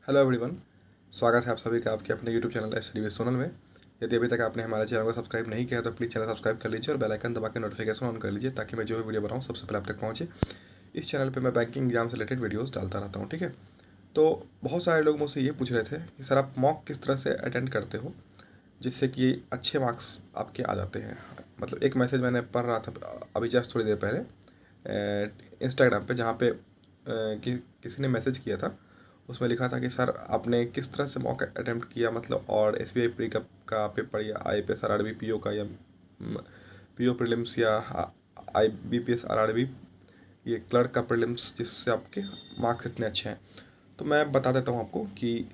Hello everyone. स्वागत है आप सभी का आपके अपने YouTube channel study with Sonal में। यदि अभी तक आपने हमारे चैनल को सब्सक्राइब नहीं किया तो प्लीज़ चैनल सब्सक्राइब कर लीजिए और बेल आइकन दबा के नोटिफिकेशन ऑन कर लीजिए ताकि मैं जो भी वीडियो बनाऊँ सबसे पहले आप तक पहुँचे। इस चैनल पे मैं बैंकिंग एग्जाम से रिलेटेड वीडियोस डालता रहता हूँ, ठीक है। तो बहुत सारे लोग मुझसे ये पूछ रहे थे कि सर आप मॉक किस तरह से अटेंड करते हो जिससे कि अच्छे मार्क्स आपके आ जाते हैं। मतलब एक मैसेज मैंने पढ़ रहा था अभी जस्ट थोड़ी देर पहले इंस्टाग्राम पे, जहाँ पे किसी ने मैसेज किया था। उसमें लिखा था कि सर आपने किस तरह से मॉक अटेम्प्ट किया, मतलब और एसबीआई प्री का पेपर या आईपीएस आरआरबी पीओ का या पीओ प्रीलिम्स या आईबीपीएस आरआरबी ये क्लर्क का प्रीलिम्स, जिससे आपके मार्क्स इतने अच्छे हैं। तो मैं बता देता हूँ आपको कि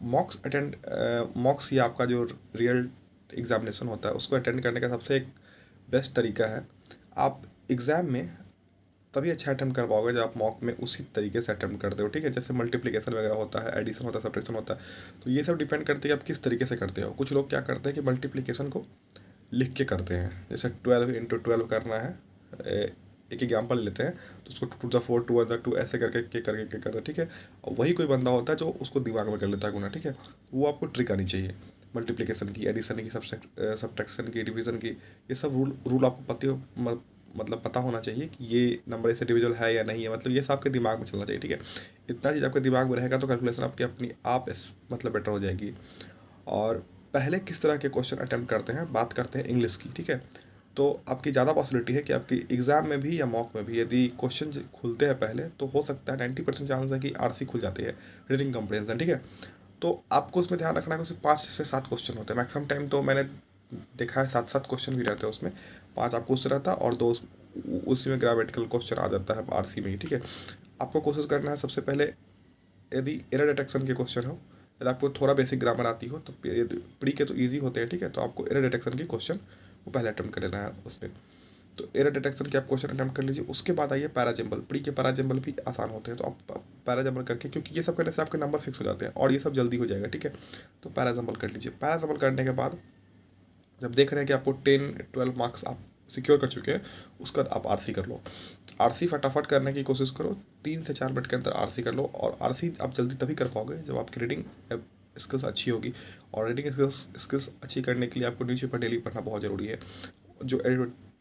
मॉक्स ये आपका जो रियल एग्जामिनेशन होता है उसको अटेंड करने का सबसे एक बेस्ट तरीका है। आप एग्ज़ाम में तभी अच्छा अटेम्प्ट कर पाओगे जब आप मॉक में उसी तरीके से अटेम्प्ट करते हो, ठीक है। जैसे मल्टीप्लिकेशन वगैरह होता है, एडिशन होता है, सब्ट्रैक्शन होता है, तो ये सब डिपेंड करते हैं कि आप किस तरीके से करते हो। कुछ लोग क्या करते हैं कि मल्टीप्लिकेशन को लिख के करते हैं, जैसे 12 × 12 करना है। एक एग्जाम्पल लेते हैं तो उसको 2 × 4 2 × 2 ऐसे करके करते हैं, ठीक है। और वही कोई बंदा होता है जो उसको दिमाग में कर लेता है गुना, ठीक है। वो आपको ट्रिक आनी चाहिए मल्टीप्लिकेशन की, एडिशन की, सब्ट्रैक्शन की, डिवीज़न की। ये सब रूल आपको पता हो, मतलब पता होना चाहिए कि ये नंबर ऐसे डिविजिबल है या नहीं है। मतलब ये सब आपके दिमाग में चलना चाहिए, ठीक है। इतना चीज़ आपके दिमाग में रहेगा तो कैलकुलेशन आपकी अपनी आप मतलब बेटर हो जाएगी। और पहले किस तरह के क्वेश्चन अटेम्प्ट करते हैं, बात करते हैं इंग्लिश की, ठीक है। तो आपकी ज़्यादा पॉसिबिलिटी है कि आपकी एग्ज़ाम में भी या मॉक में भी यदि क्वेश्चन खुलते हैं पहले, तो हो सकता है 90% चांस है कि आरसी खुल जाती है, रीडिंग कम्प्रीहेंशन, ठीक है। तो आपको उसमें ध्यान रखना है कि उसमें 5 से 7 क्वेश्चन होते हैं मैक्सिमम टाइम। तो मैंने देखा है 7 7 क्वेश्चन भी रहते हैं उसमें। 5 आपको उससे रहता है और 2 उसी में ग्रामेटिकल क्वेश्चन आ जाता है आरसी में ही, ठीक है। आपको कोशिश करना है सबसे पहले, यदि एरर डिटेक्शन के क्वेश्चन हो, यदि आपको थोड़ा बेसिक ग्रामर आती हो तो प्री के तो ईजी होते हैं, ठीक है। तो आपको एरर डिटेक्शन के क्वेश्चन वो पहले अटैम्प्ट कर लेना है उसमें। तो एरर डिटेक्शन के आप क्वेश्चन अटैम्प्ट कर लीजिए। उसके बाद आइए पैराजम्बल। प्री के पैराजम्बल भी आसान होते हैं, तो आप पैराजम्बल करके, क्योंकि ये सब करने से आपके नंबर फिक्स हो जाते हैं और ये सब जल्दी हो जाएगा, ठीक है। तो पैराजम्बल कर लीजिए। पैराजम्बल करने के बाद जब देख रहे हैं कि आपको 10 12 मार्क्स आप सिक्योर कर चुके हैं, उसके बाद आप आरसी कर लो। आरसी फटाफट करने की कोशिश करो, 3 से 4 मिनट के अंदर आरसी कर लो। और आरसी आप जल्दी तभी कर पाओगे जब आपकी रीडिंग स्किल्स अच्छी होगी। और रीडिंग स्किल्स अच्छी करने के लिए आपको न्यूज़पेपर डेली पढ़ना बहुत ज़रूरी है। जो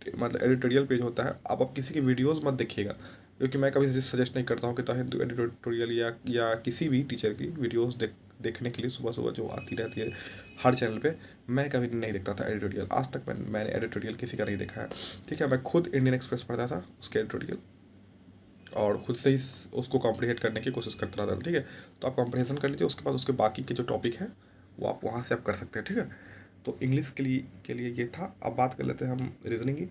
मतलब एडिटोरियल पेज होता है, आप किसी की वीडियोस मत देखिएगा, क्योंकि मैं कभी सजेस्ट नहीं करता हूँ कि ताकि एडिटोरियल या किसी भी टीचर की वीडियोस देखने के लिए सुबह सुबह जो आती रहती है हर चैनल पे। मैं कभी नहीं देखता था एडिटोरियल, आज तक मैंने एडिटोरियल किसी का नहीं देखा है, ठीक है। मैं खुद इंडियन एक्सप्रेस पढ़ता था उसके एडिटोरियल, और खुद से ही उसको कॉम्प्रीहेंड करने की कोशिश करता रहता था, ठीक है। तो आप कॉम्प्रीहेंशन कर लीजिए, उसके बाद उसके बाकी के जो टॉपिक है वो आप वहाँ से आप कर सकते हैं, ठीक है। तो इंग्लिश के लिए ये था। अब बात कर लेते हैं हम रीजनिंग की।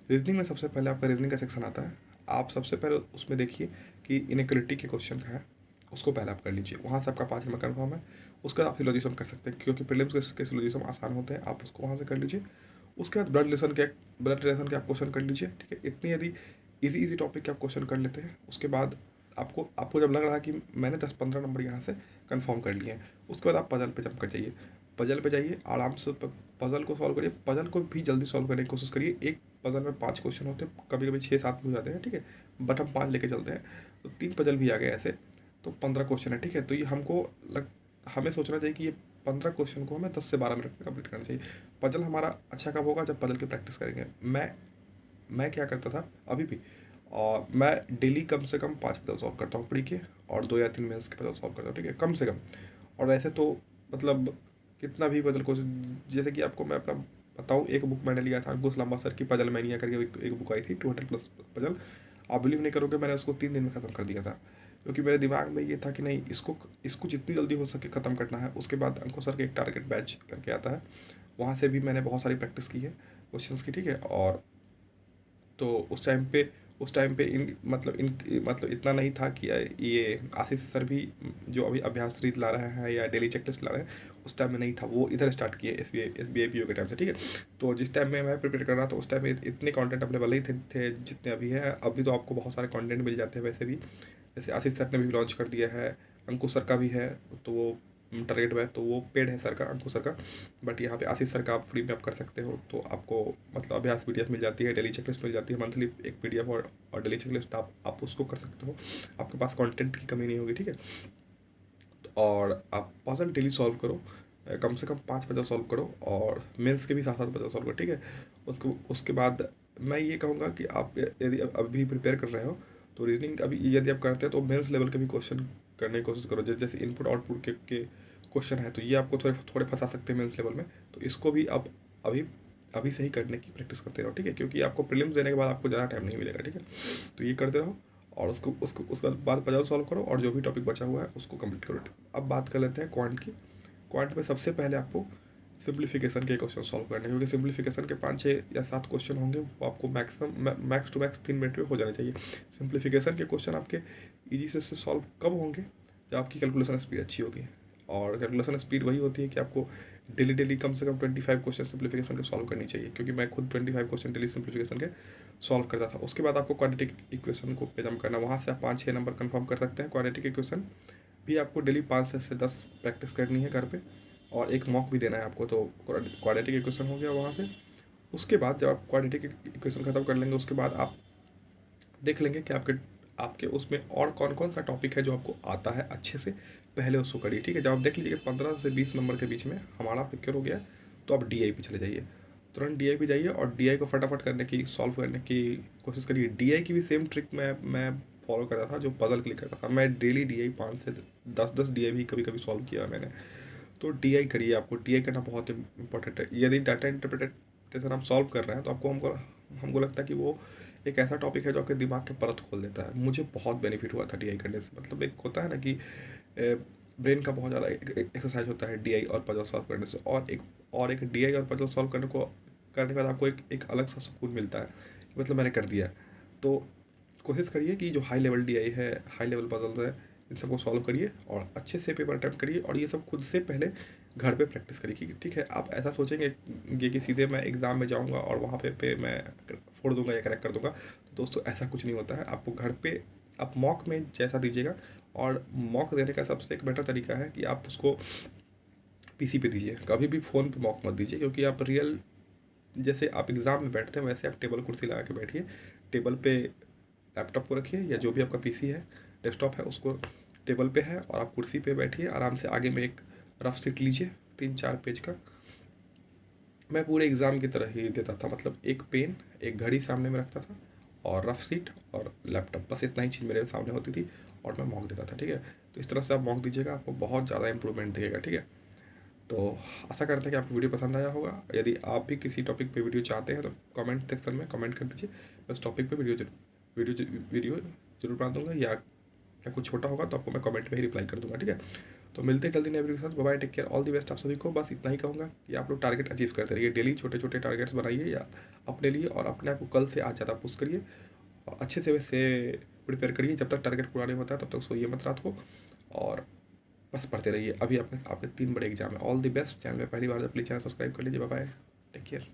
रीजनिंग में सबसे पहले आपका रीजनिंग का सेक्शन आता है। आप सबसे पहले उसमें देखिए कि इनइक्वलिटी के क्वेश्चन का है, उसको पहले आप कर लीजिए। वहाँ से आपका 5 नंबर कन्फर्म है। उसके बाद आप सिलोजिज्म कर सकते हैं, क्योंकि प्रीलिम्स के सिलोजिज्म आसान होते हैं, आप उसको वहाँ से कर लीजिए। उसके बाद ब्लड रिलेशन के आप क्वेश्चन कर लीजिए, ठीक है। इतनी यदि इजी टॉपिक के आप क्वेश्चन कर लेते हैं, उसके बाद आपको जब लग रहा है कि मैंने 10 15 नंबर यहाँ से कंफर्म कर लिए हैं, उसके बाद आप पजल पे जंप कर जाइए। पजल पे जाइए आराम से, पजल को सॉल्व करिए। पजल को भी जल्दी सॉल्व करने की कोशिश करिए। एक पजल में 5 क्वेश्चन होते हैं, कभी कभी 6 7 भी हो जाते हैं, ठीक है। बट हम 5 लेके चलते हैं, तो 3 पजल भी आ गए ऐसे, तो 15 क्वेश्चन है, ठीक है। तो ये हमें सोचना चाहिए कि ये 15 क्वेश्चन को हमें 10 से 12 मिनट में कंप्लीट करना चाहिए। पजल हमारा अच्छा कब होगा, जब पजल की प्रैक्टिस करेंगे। मैं क्या करता था अभी भी, और मैं डेली कम से कम 5 पजल सॉल्व करता हूँ प्री के, और 2 या 3 मेंस के पजल सॉल्व करता हूँ, ठीक है, कम से कम। और वैसे तो मतलब कितना भी पजल को, जैसे कि आपको मैं अपना बताऊँ, एक बुक मैंने लिया था अंकुश लांबा सर की, पजल मैनिया करके एक बुक आई थी, 200+ पजल। आप बिलीव नहीं करोगे, मैंने उसको 3 दिन में ख़त्म कर दिया था, क्योंकि मेरे दिमाग में ये था कि नहीं, इसको जितनी जल्दी हो सके ख़त्म करना है। उसके बाद अंकुश सर के एक टारगेट बैच करके आता है, वहाँ से भी मैंने बहुत सारी प्रैक्टिस की है क्वेश्चंस की, ठीक है। और तो उस टाइम पे मतलब इतना नहीं था कि ये आशीष सर भी जो अभी अभ्यास रीत ला रहे हैं या डेली चेकलिस्ट ला रहे हैं, उस टाइम में नहीं था। वो इधर स्टार्ट किए S B I P O के टाइम से, ठीक है। तो जिस टाइम में मैं प्रिपेयर कर रहा था, उस टाइम में इतने कंटेंट अवेलेबल नहीं थे जितने अभी हैं। अभी तो आपको बहुत सारे कंटेंट मिल जाते हैं वैसे भी, जैसे आशीष सर ने भी लॉन्च कर दिया है, अंकुश सर का भी है। तो वो टारगेट बैच तो वो पेड है सर का, अंकुश सर का। बट यहाँ पे आशीष सर का आप फ्री में आप कर सकते हो। तो आपको मतलब अभ्यास पीडीएफ मिल जाती है, डेली चेकलिस्ट मिल जाती है, मंथली एक पीडीएफ और डेली चेकलिस्ट आप उसको कर सकते हो। आपके पास कंटेंट की कमी नहीं होगी, ठीक है। तो और आप पजल डेली सॉल्व करो, कम से कम 5 पजल सॉल्व करो, और मेंस के भी 7-7 पजल सॉल्व करो, ठीक है। उसके बाद मैं ये कहूँगा कि आप यदि अभी प्रिपेयर कर रहे हो तो रीजनिंग अभी यदि आप करते हैं तो मेंस लेवल के भी क्वेश्चन करने की कोशिश करो। जैसे इनपुट आउटपुट के क्वेश्चन है तो ये आपको थोड़े थोड़े फंसा सकते हैं मेंस लेवल में, तो इसको भी आप अभी अभी से ही करने की प्रैक्टिस करते रहो, ठीक है, क्योंकि आपको प्रीलिम्स देने के बाद आपको ज़्यादा टाइम नहीं मिलेगा, ठीक है। तो ये करते रहो और उसके बाद पजल सॉल्व करो और जो भी टॉपिक बचा हुआ है उसको कंप्लीट करो। अब बात कर लेते हैं क्वांट की। क्वांट में सबसे पहले आपको सिंप्लीफिकेशन के क्वेश्चन सॉल्व करने हैं, क्योंकि सिंप्लीफिकेशन के 5-6 या 7 क्वेश्चन होंगे, वो आपको मैक्स टू मैक्स 3 मिनट में हो जाने चाहिए। सिंप्लीफिकेशन के क्वेश्चन आपके ईजी से सॉल्व कब होंगे, जब आपकी कैलकुलेशन स्पीड अच्छी होगी। और कैलकुलेशन स्पीड वही होती है कि आपको डेली कम से कम 25 क्वेश्चन सिंप्लीफिकेशन के सॉल्व करनी चाहिए, क्योंकि मैं खुद 25 क्वेश्चन डेली सिंप्लीफिकेशन के सॉल्व करता था। उसके बाद आपको क्वाड्रेटिक इक्वेशन को पे जम करना, वहाँ से आप 5-6 नंबर कंफर्म कर सकते हैं। क्वाड्रेटिक इक्वेशन भी आपको डेली 5 से 10 प्रैक्टिस करनी है घर पे, और एक मॉक भी देना है आपको। तो क्वाड्रेटिक इक्वेशन हो गया वहाँ से। उसके बाद जब आप क्वाड्रेटिक इक्वेशन खत्म कर लेंगे, उसके बाद आप देख लेंगे कि आपके उसमें और कौन कौन सा टॉपिक है जो आपको आता है अच्छे से, पहले उसको करिए, ठीक है। जब आप देख लीजिए 15 से 20 नंबर के बीच में हमारा पिक्चर हो गया, तो आप DI पे चले जाइए, तुरंत DI पे जाइए और DI को फटाफट करने की, सॉल्व करने की कोशिश करिए। DI की भी सेम ट्रिक मैं फॉलो करता था जो पजल के लिए करता था। मैं डेली DI 5 से 10 DI भी कभी कभी सॉल्व किया मैंने। तो DI करिए, आपको DI करना बहुत इंपॉर्टेंट है। यदि डाटा इंटरप्रिटेशन आप सॉल्व कर रहे हैं तो हमको लगता है कि वो एक ऐसा टॉपिक है जो आपके दिमाग के परत खोल देता है। मुझे बहुत बेनिफिट हुआ था DI करने से। मतलब एक होता है ना कि ब्रेन का बहुत ज़्यादा एक्सरसाइज होता है DI और पजल सॉल्व करने से, और एक DI और पजल सॉल्व करने के बाद आपको एक अलग सा सुकून मिलता है कि मतलब मैंने कर दिया। तो कोशिश करिए कि जो हाई लेवल DI है, हाई लेवल पजल्स है, इन सबको सॉल्व करिए और अच्छे से पेपर अटैम्प्ट करिए, और ये सब खुद से पहले घर पे प्रैक्टिस करिए, ठीक है। आप ऐसा सोचेंगे कि सीधे मैं एग्ज़ाम में जाऊंगा और वहाँ पे मैं फोड़ दूंगा या करेक्ट कर दूंगा, तो दोस्तों ऐसा कुछ नहीं होता है। आपको घर पे आप मॉक में जैसा दीजिएगा, और मॉक देने का सबसे एक बेटर तरीका है कि आप उसको PC पे दीजिए, कभी भी फ़ोन पे मॉक मत दीजिए, क्योंकि आप रियल जैसे आप एग्ज़ाम में बैठते हैं वैसे आप टेबल कुर्सी लगा के बैठिए। टेबल पे लैपटॉप को रखिए या जो भी आपका PC है, डेस्कटॉप है, उसको टेबल पे है, और आप कुर्सी पे बैठिए आराम से। आगे में एक रफ शीट लीजिए 3-4 पेज का। मैं पूरे एग्ज़ाम की तरह ही देता था, मतलब एक पेन, एक घड़ी सामने में रखता था, और रफ शीट और लैपटॉप, बस इतना ही चीज़ मेरे सामने होती थी, और मैं मॉक देता था, ठीक है। तो इस तरह से आप मॉक दीजिएगा, आपको बहुत ज़्यादा इंप्रूवमेंट दिखेगा, ठीक है। तो आशा करते हैं कि आपको वीडियो पसंद आया होगा। यदि आप भी किसी टॉपिक पे वीडियो चाहते हैं तो कमेंट सेक्शन में कमेंट कर दीजिए, मैं उस टॉपिक पे वीडियो जरूर बना दूंगा, या कुछ छोटा होगा तो आपको मैं कमेंट में ही रिप्लाई कर दूंगा, ठीक है। तो मिलते हैं जल्दी नए वीडियो के साथ। Bye, take care, all the best आप सभी को। बस इतना ही कहूँगा कि आप लोग टारगेट अचीव करते रहिए, डेली छोटे छोटे टारगेट्स बनाइए या अपने लिए, और अपने आप को कल से आज ज़्यादा पुश करिए, और अच्छे से वैसे प्रिपेयर करिए। जब तक टारगेट पूरा नहीं होता है तब तक सोइए मत रात को, और बस पढ़ते रहिए। अभी आपके 3 बड़े एग्जाम है। All the best. चैनल में पहली बार जब प्लीज़ चैनल सब्सक्राइब कर लीजिए। Bye bye, take care.